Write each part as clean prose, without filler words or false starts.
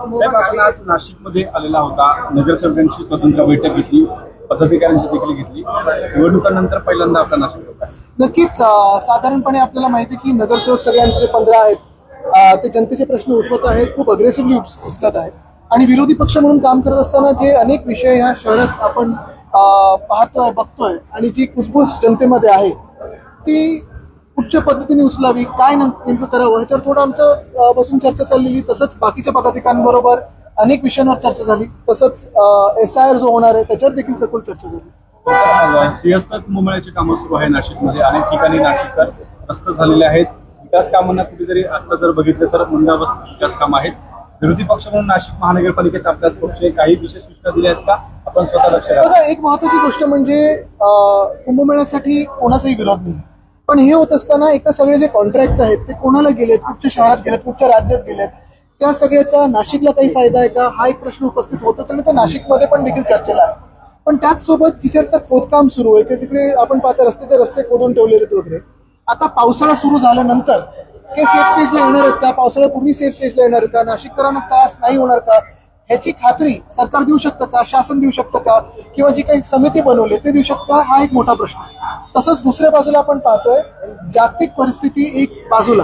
साहेब, आपण आज नाशिकमध्ये आलेला होता, नगरसेवकांची स्वतंत्र बैठक घेतली, पदाधिकाऱ्यांची देखील घेतली, निवडणुकांनंतर पहिल्यांदा आपला नाशिक होता. नक्कीच साधारणपणे आपल्याला माहिती आहे की नगरसेवक सगळ्यांचे 15 आहेत, ते जनतेचे प्रश्न उठवत आहेत, खूप अग्रेसिव्हली उचलत आहेत आणि विरोधी पक्ष म्हणून काम करत असताना जे अनेक विषय ह्या शहरात आपण पाहतोय बघतोय आणि जी कुसबुस जनतेमध्ये आहे ती कुठच्या पद्धतीने उचलावी, काय नेमकं करावं ह्याच्यावर थोडं आमचं बसून चर्चा चाललेली. तसंच बाकीच्या पदाधिकाऱ्यांबरोबर अनेक विषयांवर चर्चा झाली. तसंच SIR जो होणार आहे त्याच्यावर देखील सखोल चर्चा झाली. सिंहस्थ कुंभमेळ्याची कामं सुरू आहे नाशिकमध्ये, अनेक ठिकाणी नाशिककर रस्ते झालेले आहेत. विकास कामांना कुठेतरी आता जर बघितलं तर मंदावस्थित विकास कामं आहेत. विरोधी पक्ष म्हणून नाशिक महानगरपालिकेत आपल्याच पक्षाने काही विशेष सूचना दिल्या आहेत का? आपण स्वतः लक्ष द्या. बघा, एक महत्वाची गोष्ट म्हणजे कुंभमेळ्यासाठी कोणाचाही विरोध नाही, पण हे होत असताना एका सगळे जे कॉन्ट्रॅक्ट आहेत ते कोणाला गेलेत, कुठच्या शहरात गेलेत, कुठच्या राज्यात गेलेत, त्या सगळ्याचा नाशिकला काही फायदा आहे का हा एक प्रश्न उपस्थित होतच आणि तो नाशिकमध्ये पण देखील चर्चेला आहे. पण त्याचसोबत जिथे आता खोदकाम सुरू आहे तिकडे आपण पाहता रस्ते खोदून ठेवलेले वगैरे. आता पावसाळा सुरू झाल्यानंतर हे सेफ स्टेजला येणार आहेत का, पावसाळ्यापूर्वी सेफ स्टेजला येणार का, नाशिककरांना त्रास नाही होणार का ह्याची खात्री सरकार देऊ शकतं का, शासन देऊ शकतं का, किंवा जी काही समिती बनवली ते देऊ शकतं का, हा एक मोठा प्रश्न आहे. तसंच दुसऱ्या बाजूला आपण पाहतोय जागतिक परिस्थिती एक बाजूला,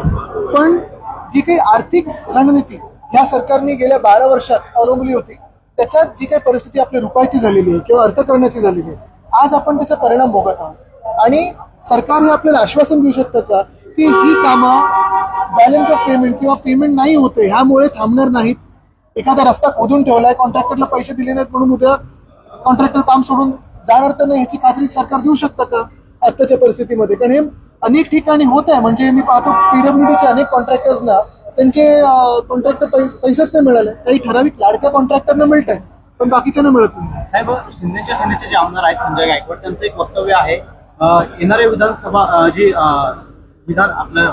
पण जी काही आर्थिक रणनीती ह्या सरकारने गेल्या 12 वर्षात अवलंबली होती त्याच्यात जी काही परिस्थिती आपल्या रुपयाची झालेली आहे किंवा अर्थकारणाची झालेली आहे, आज आपण त्याचा परिणाम भोगत आहोत. आणि सरकार हे आपल्याला आश्वासन देऊ शकतं का की ही कामं बॅलन्स ऑफ पेमेंट किंवा पेमेंट नाही होते ह्यामुळे थांबणार नाहीत. एखादा रस्ता खोदून ठेवलाय, कॉन्ट्रॅक्टरला पैसे दिले नाहीत म्हणून उद्या कॉन्ट्रॅक्टर काम सोडून जाणार तर नाही ह्याची खात्री सरकार देऊ शकतं का आत्ताच्या परिस्थितीमध्ये? कारण हे अनेक ठिकाणी होत आहे. म्हणजे मी पाहतो PWDचे अनेक कॉन्ट्रॅक्टर्सना त्यांचे कॉन्ट्रॅक्टर पैसेच नाही मिळाले. काही ठराविक लाडक्या कॉन्ट्रॅक्टरना मिळत आहे पण बाकीच्यांना मिळत नाही. साहेब, शिंदेच्या सेनेचे जे आमदार आहेत संजय गायकवाड त्यांचं एक वक्तव्य आहे, येणारे विधानसभा जे विधान आपलं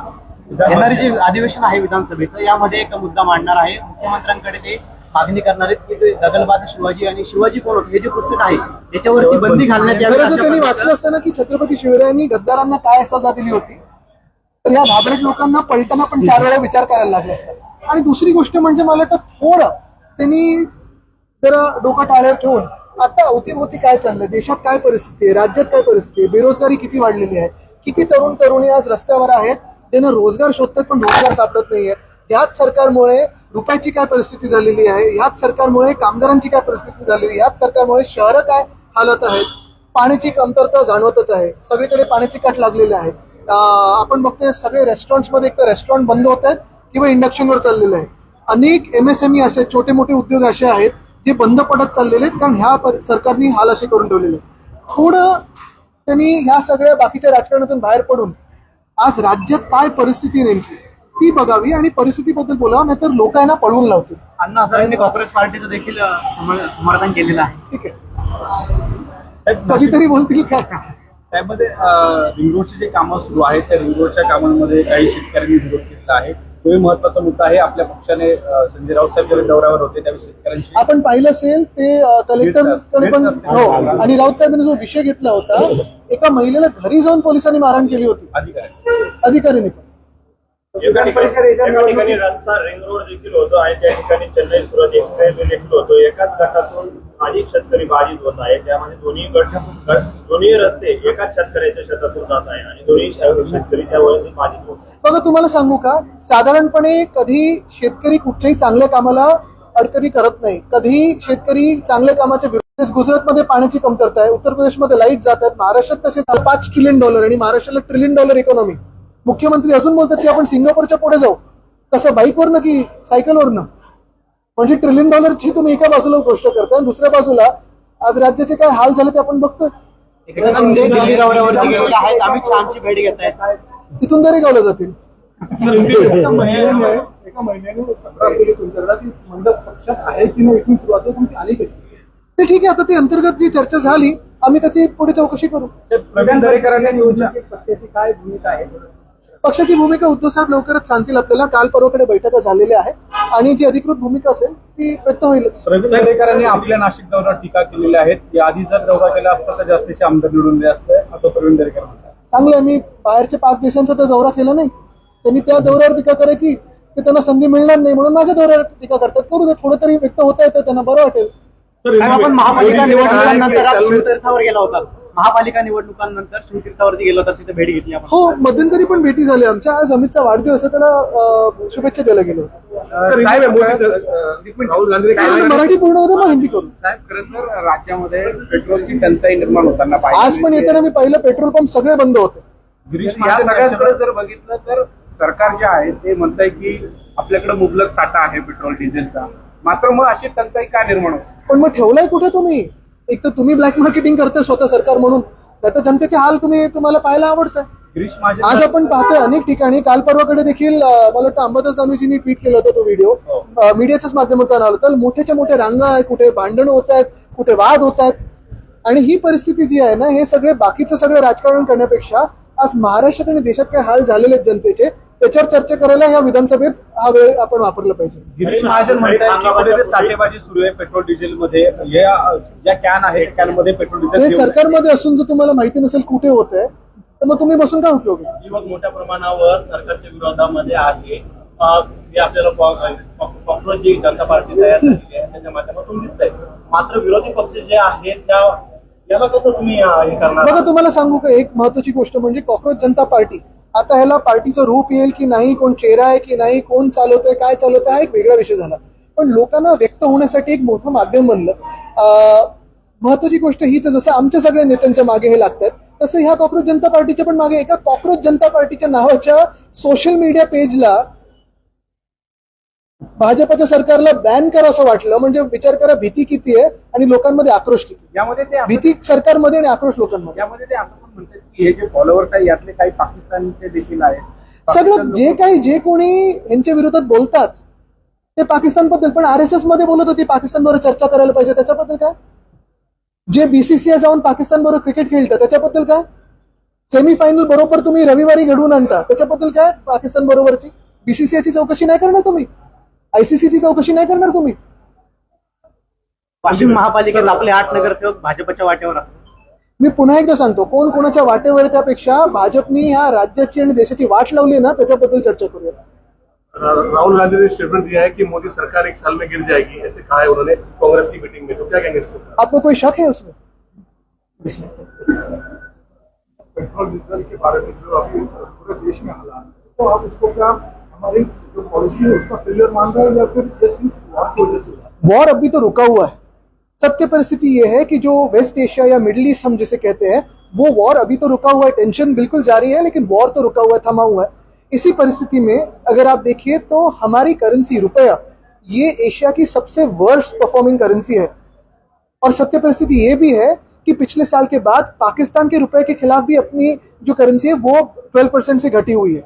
येणारे जे अधिवेशन आहे विधानसभेचं यामध्ये एक मुद्दा मांडणार आहे. मुख्यमंत्र्यांकडे ते मागणी करणार आहेत की दगलबाज शिवाजी आणि शिवाजी कोण होते हे जे पुस्तक आहे त्याच्यावरती बंदी घालण्यात यावी. त्यांनी वाचलं असताना की छत्रपती शिवरायांनी गद्दारांना काय सजा दिली होती तर या घाबरट लोकांना पलटना पण 4 वेळा विचार करायला लागला असता. आणि दुसरी गोष्ट म्हणजे मला वाटतं थोडं त्यांनी जरा डोकं टाळ्यावर ठेवून आता अवतीभोवती काय चाललंय, देशात काय परिस्थिती आहे, राज्यात काय परिस्थिती आहे, बेरोजगारी किती वाढलेली आहे, किती तरुण तरुणी आज रस्त्यावर आहेत त्यांना रोजगार शोधतात पण रोजगार सापडत नाहीये. ह्याच सरकारमुळे रुपयाची काय परिस्थिती झालेली आहे, ह्याच सरकारमुळे कामगारांची काय परिस्थिती झालेली, ह्याच सरकारमुळे शहरं काय हालत आहेत, पाण्याची कमतरता जाणवतच आहे, सगळीकडे पाण्याची कट लागलेली आहे. आपण बघतोय सगळे रेस्टॉरंट्समध्ये एक तर रेस्टॉरंट बंद होत आहेत किंवा इंडक्शनवर चाललेलं आहे. अनेक MSME असे छोटे मोठे उद्योग असे आहेत जे बंद पडत चाललेले आहेत कारण ह्या सरकारने हाल असे करून ठेवलेले. थोडं त्यांनी ह्या सगळ्या बाकीच्या राजकारणातून बाहेर पडून आज राज्यात काय परिस्थिती नेमकी ती बघावी आणि परिस्थितीबद्दल बोलावं, नाहीतर लोक यांना पळवून लावतील. अण्णा हजारेंनी काँग्रेस पार्टीचं देखील समर्थन केलेलं आहे. ठीक आहे, कधीतरी बोलतील काय. साहेब, मध्ये रिंग रोडची जे कामं सुरू आहेत त्या रिंग रोडच्या कामांमध्ये काही शेतकऱ्यांनी विरोध केलेला आहे. तोही महत्वाचा मुद्दा आहे. आपल्या पक्षाने संजय राऊत साहेब जेव्हा दौऱ्यावर होते त्यावेळी शेतकऱ्यांशी आपण पाहिलं असेल ते कलेक्टरकडे पण हो, आणि राऊत साहेबांनी जो विषय घेतला होता एका महिलेला घरी जाऊन पोलिसांनी मारहाण केली होती अधिकाऱ्यांनी पण. एका ठिकाणी रस्ता रिंग रोड देखील होतो आणि त्या ठिकाणी चेन्नई सुरत एक्सप्रेस वे देखील होतो. एकाच गटातून अधिक शेतकरी बाधित होत आहे. त्यामध्ये दोन्ही रस्ते एकाच शेतकऱ्याच्या शेतातून जात आहे आणि दोन्ही शेतकरी त्यावर बाधित होत आहे. बघा, तुम्हाला सांगू का, साधारणपणे कधी शेतकरी कुठच्याही चांगल्या कामाला अडकणी करत नाही. कधी शेतकरी चांगल्या कामाच्या विरोधात. गुजरातमध्ये पाण्याची कमतरता आहे, उत्तर प्रदेशमध्ये लाईट जात आहेत, महाराष्ट्रात तसे $5 ट्रिलियन आणि महाराष्ट्राला $1 ट्रिलियन इकॉनॉमी. मुख्यमंत्री अजून बोलतात की आपण सिंगापूरच्या पुढे जाऊ, कसं बाईकवरनं की सायकलवरनं. म्हणजे $1 ट्रिलियन तुम्ही एका बाजूला गोष्ट करताय, दुसऱ्या बाजूला आज राज्याचे काय हाल झाले ते आपण बघतोय. दिल्ली दौऱ्यावरती गेलेले आहेत, अमित शहाची भेट घेत आहेत, तिथून तरी गावलं जातील. एका महिन्याने मंडप पक्षात आहे की नाही इथून सुरुवात पण ती आली कशी ते ठीक आहे. आता ती अंतर्गत जी चर्चा झाली आम्ही त्याची पुढे चौकशी करू. प्रवीण दरेकरांनी पक्षाची काय भूमिका आहे? पक्षाची भूमिका उद्धव साहेब लवकरच सांगतील आपल्याला. काल परवाकडे बैठका झालेल्या आहेत आणि जी अधिकृत भूमिका असेल ती व्यक्त होईलच. प्रवीण दरेकरांनी आपल्या नाशिक दौऱ्यावर टीका केलेली आहे. याआधी जर दौरा केला असता तर जास्तीचे आमदार निवडून दिले असते असं प्रवीण दरेकर म्हणतात. चांगलं, मी बाहेरच्या 5 देशांचा तर दौरा केला नाही. त्यांनी त्या दौऱ्यावर टीका करायची ते त्यांना संधी मिळणार नाही म्हणून माझ्या दौऱ्यावर टीका करतात. करू दे, थोडं तरी व्यक्त होता येतं, त्यांना बरं वाटेल. साहेब, आपण महापालिका निवडणुकांनंतर आज शिवतीर्थावर गेला होता. महापालिका निवडणुकांनंतर शिवतीर्थावरती गेला होता, तिथे भेट घेतली आपण. हो, मध्यंतरी पण भेटी झाली आमच्या. आज अमितचा वाढदिवस आहे, त्याला शुभेच्छा द्यायला गेलो होतो. राहुल गांधी मराठी पूर्ण होतं, मग हिंदी करू. साहेब, खरं तर राज्यामध्ये पेट्रोलची टंचाई निर्माण होताना आज पण येताना मी पाहिलं पेट्रोल पंप सगळे बंद होते. गिरीश महाजन जर बघितलं तर सरकार जे आहे ते म्हणतंय की आपल्याकडे मुबलक साठा आहे पेट्रोल डिझेलचा, मात्र मग अशी टंचाई का निर्माण होते? पण मग ठेवलाय कुठे तुम्ही? एक तर तुम्ही ब्लॅक मार्केटिंग करताय स्वतः सरकार म्हणून, त्यात जनतेचे हाल तुम्हाला पाहायला आवडतं. गिरीश महाजन आज आपण पाहतोय अनेक ठिकाणी, काल परवाकडे देखील मला वाटतं अंबादास दानवेजींनी ट्विट केलं होतं तो व्हिडिओ, मीडियाच्याच माध्यमातून आला तर मोठ्याच्या मोठ्या रांगा आहे, कुठे भांडणं होत आहेत, कुठे वाद होत आहेत. आणि ही परिस्थिती जी आहे ना, हे सगळे बाकीचं सगळं राजकारण करण्यापेक्षा आज महाराष्ट्रात आणि देशात काय हाल झालेले आहेत जनतेचे, त्याच्यावर चर्चा करायला या विधानसभेत हा वेळ आपण वापरला पाहिजे. गिरीश महाजन म्हणतात की कुठेतरी साठेबाजी सुरू आहे पेट्रोल डिझेल मध्ये. या ज्या कॅन आहेत कॅनमध्ये पेट्रोल हे डिझेल सरकारमध्ये असून जर तुम्हाला माहिती नसेल कुठे होत आहे, तर मग तुम्ही बसून काय उपयोग आहे? युवक मोठ्या प्रमाणावर सरकारच्या विरोधामध्ये आहे. जे आपल्याला कॉक्रोच जी जनता पार्टी तयार झालेली आहे त्याच्या माध्यमातून दिसत आहे. मात्र विरोधी पक्ष जे आहेत याला कसं तुम्ही हे करणार? बघा, तुम्हाला सांगू का, एक महत्वाची गोष्ट म्हणजे कॉक्रोच जनता पार्टी, आता ह्याला पार्टीचं रूप येईल की नाही, कोण चेहरा आहे की नाही, कोण चालवतंय काय चालवतंय, हा एक वेगळा विषय झाला. पण लोकांना व्यक्त होण्यासाठी एक मोठं माध्यम बनलं. महत्वाची गोष्ट हीच, जसं आमच्या सगळ्या नेत्यांच्या मागे हे लागतात, तसं ह्या कॉक्रोच जनता पार्टीच्या पण मागे एका कॉक्रोच जनता पार्टीच्या नावाच्या सोशल मीडिया पेजला भाजपच्या सरकारला बॅन करा असं वाटलं. म्हणजे विचार करा भीती किती आहे आणि लोकांमध्ये आक्रोश किती. यामध्ये ते भीती सरकारमध्ये आणि आक्रोश लोकांमध्ये. यामध्ये ते असं पण म्हणतात की हे जे फॉलोअर्स आहे यातले काही पाकिस्तानचे देखील आहेत. सगळं जे कोणी यांच्या विरोधात बोलतात ते पाकिस्तान बद्दल, पण RSS मध्ये बोलत होती पाकिस्तान बरोबर चर्चा करायला पाहिजे, त्याच्याबद्दल काय? जे BCCI जाऊन पाकिस्तान बरोबर क्रिकेट खेळतं त्याच्याबद्दल काय? सेमीफायनल बरोबर तुम्ही रविवारी घडवून आणता त्याच्याबद्दल काय? पाकिस्तान बरोबरची BCCI ची चौकशी नाही करणार तुम्ही? ICC ची चौकशी नाही करणार तुम्ही? वाशिम महापालिकेत आपले 8 नगरसेवक भाजपच्या वाटेवर असतात. मी पुन्हा एकदा सांगतो, कोण कोणाच्या वाटेवर, त्यापेक्षा भाजपनी ह्या राज्याची आणि देशाची वाट लावली ना, त्याच्याबद्दल चर्चा करूया. राहुल गांधी ने स्टेटमेंट दिया है कि मोदी सरकार 1 साल में गिर जाएगी, ऐसे कहा है उन्होंने कांग्रेस की मीटिंग में, तो क्या कहेंगे इसको? आपको कोई शक है उसमें? पेट्रोल डीजल के बारे में जो अभी पूरे देश में हालात है, तो आप उसको क्या हमारी जो पॉलिसी है उसका फेलियर मान रहे हैं या फिर जैसी वॉर की वजह से? वॉर अभी तो रुका हुआ है. सत्य परिस्थिति ये है कि जो वेस्ट एशिया या मिडिल ईस्ट हम जिसे कहते हैं, वो वॉर अभी तो रुका हुआ है. टेंशन बिल्कुल जारी है, लेकिन वॉर तो रुका हुआ है, थमा हुआ है. इसी परिस्थिति में अगर आप देखिए तो हमारी करेंसी रुपया, ये एशिया की सबसे वर्स्ट परफॉर्मिंग करेंसी है. और सत्य परिस्थिति ये भी है कि पिछले साल के बाद पाकिस्तान के रुपए के खिलाफ भी अपनी जो करेंसी है वो 12% से घटी हुई है.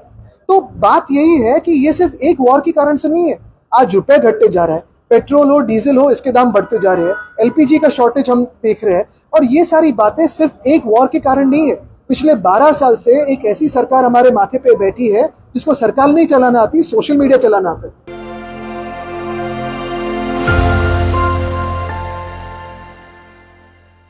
तो बात यही है कि ये सिर्फ एक वॉर के कारण से नहीं है. आज रुपए घटते जा रहा है, पेट्रोल हो डीजल हो इसके दाम बढ़ते जा रहे हैं, LPG का शॉर्टेज हम देख रहे हैं, और ये सारी बातें सिर्फ एक वॉर के कारण नहीं है. पिछले 12 साल से एक ऐसी सरकार हमारे माथे पे बैठी है जिसको सरकार नहीं चलाना आती, सोशल मीडिया चलाना आता है.